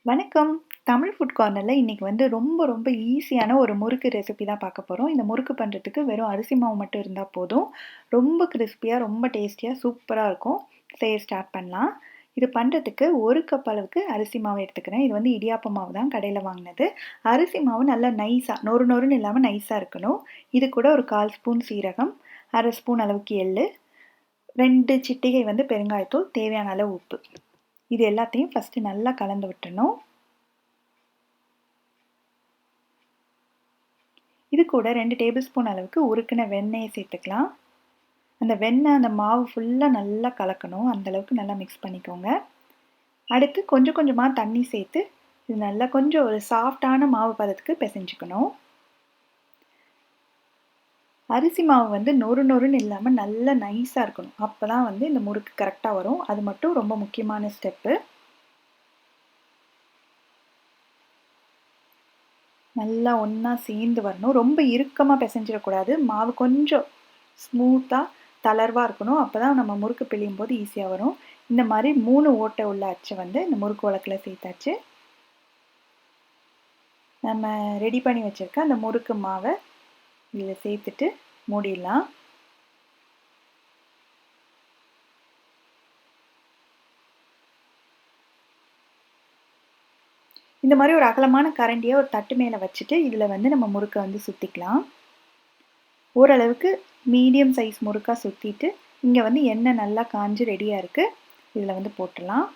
வணக்கம். தமிழ் ஃபுட் கார்னர்ல இன்னைக்கு வந்து ரொம்ப ஈஸியான ஒரு முறுக்கு ரெசிபி தான் பார்க்க போறோம். இந்த முறுக்கு பண்றதுக்கு வெறும் அரிசி மாவு மட்டும் இருந்தா போதும். ரொம்ப கிரிஸ்பியா, ரொம்ப டேஸ்டியா, சூப்பரா இருக்கும். செய்ய ஸ்டார்ட் பண்ணலாம். இது பண்றதுக்கு 1 கப் அளவுக்கு அரிசி மாவு எடுத்துக்கிறேன். இது வந்து இடியாப்ப மாவு தான் கடையில வாங்குனது. அரிசி மாவு நல்லா நைஸா, நொறு நொறுன்னு இல்லாம நைஸா இருக்கணும். இது கூட ஒரு 1/4 ஸ்பூன் சீரகம், 1/2 ஸ்பூன் அளவுக்கு எள்ளு, 2 சிட்டிகை வந்து பெருங்காயத்தூள், தேவையான அளவு உப்பு. இது எல்லாத்தையும் ஃபர்ஸ்ட் நல்லா கலந்து விட்டுறணும். இது கூட 2 டேபிள் ஸ்பூன் அளவுக்கு உருக்குன வெண்ணெயை சேர்த்துக்கலாம். அந்த வெண்ணெய் அந்த மாவு ஃபுல்லாக நல்லா கலக்கணும். அந்த அளவுக்கு நல்லா மிக்ஸ் பண்ணிக்கோங்க. அடுத்து கொஞ்சம் கொஞ்சமாக தண்ணி சேர்த்து இது நல்லா கொஞ்சம் ஒரு சாஃப்டான மாவு பதத்துக்கு பிசைஞ்சுக்கணும். அரிசி மாவு வந்து நொறு நொறுன்னு இல்லாமல் நல்லா நைஸாக இருக்கணும். அப்போ தான் வந்து இந்த முறுக்கு கரெக்டாக வரும். அது மட்டும் ரொம்ப முக்கியமான ஸ்டெப்பு. நல்லா ஒன்றா சேர்ந்து வரணும். ரொம்ப இறுக்கமாக பிசைஞ்சிடக்கூடாது. மாவு கொஞ்சம் ஸ்மூத்தாக தளர்வாக இருக்கணும். அப்போ தான் நம்ம முறுக்கு பிழியும் போது ஈஸியாக வரும். இந்த மாதிரி 3 ஓட்டை உள்ள அச்சை வந்து இந்த முறுக்கு உலக்கில் சேர்த்தாச்சு. நம்ம ரெடி பண்ணி வச்சுருக்க அந்த முறுக்கு மாவை இதில் சேர்த்துட்டு மூடிடலாம். இந்த மாதிரி ஒரு அகலமான கரண்டியை ஒரு தட்டு மேலே வச்சுட்டு இதில் வந்து நம்ம முறுக்கை வந்து சுற்றிக்கலாம். ஓரளவுக்கு மீடியம் சைஸ் முறுக்காக சுற்றிட்டு இங்கே வந்து எண்ணெய் நல்லா காஞ்சு ரெடியாக இருக்குது. இதில் வந்து போட்டுடலாம்.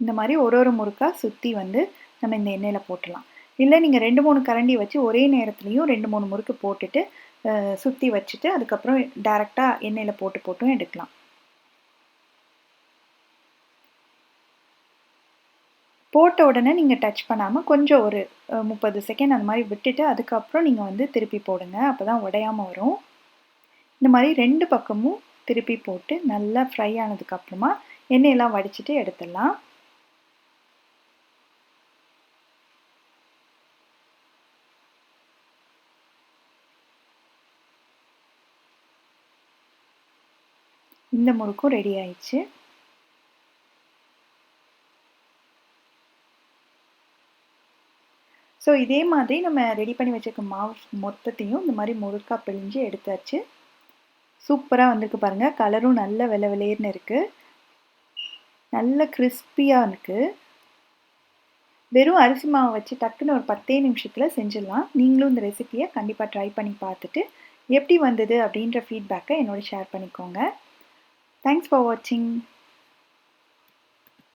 இந்த மாதிரி ஒரு முறுக்காக சுற்றி வந்து நம்ம இந்த எண்ணெயில் போட்டுடலாம். இல்லை நீங்கள் 2-3 கரண்டி வச்சு ஒரே நேரத்துலையும் 2-3 முறுக்கு போட்டுட்டு சுற்றி வச்சுட்டு அதுக்கப்புறம் டைரெக்டாக எண்ணெயில் போட்டும் எடுக்கலாம். போட்ட உடனே நீங்கள் டச் பண்ணாமல் கொஞ்சம் ஒரு 30 செகண்ட் அந்த மாதிரி விட்டுட்டு அதுக்கப்புறம் நீங்கள் வந்து திருப்பி போடுங்க. அப்போ தான் உடையாமல் வரும். இந்த மாதிரி 2 பக்கமும் திருப்பி போட்டு நல்லா ஃப்ரை ஆனதுக்கப்புறமா எண்ணெயெல்லாம் வடிச்சிட்டு எடுத்துடலாம். இந்த முறுக்கும் ரெடி ஆயிடுச்சு. ஸோ இதே மாதிரி நம்ம ரெடி பண்ணி வச்சுருக்க மாவு மொத்தத்தையும் இந்த மாதிரி முறுக்கா பிழிஞ்சு எடுத்தாச்சு. சூப்பராக வந்திருக்கு பாருங்கள். கலரும் நல்ல வெள்ளை வெளேர்னு இருக்குது. நல்ல கிறிஸ்பியாக இருக்குது. வெறும் அரிசி மாவை வச்சு டக்குன்னு ஒரு 10 நிமிஷத்தில் செஞ்சிடலாம். நீங்களும் இந்த ரெசிபியை கண்டிப்பாக ட்ரை பண்ணி பார்த்துட்டு எப்படி வந்தது அப்படின்ற ஃபீட்பேக்கை என்னோட ஷேர் பண்ணிக்கோங்க. தேங்க்ஸ் ஃபார் வாட்சிங்.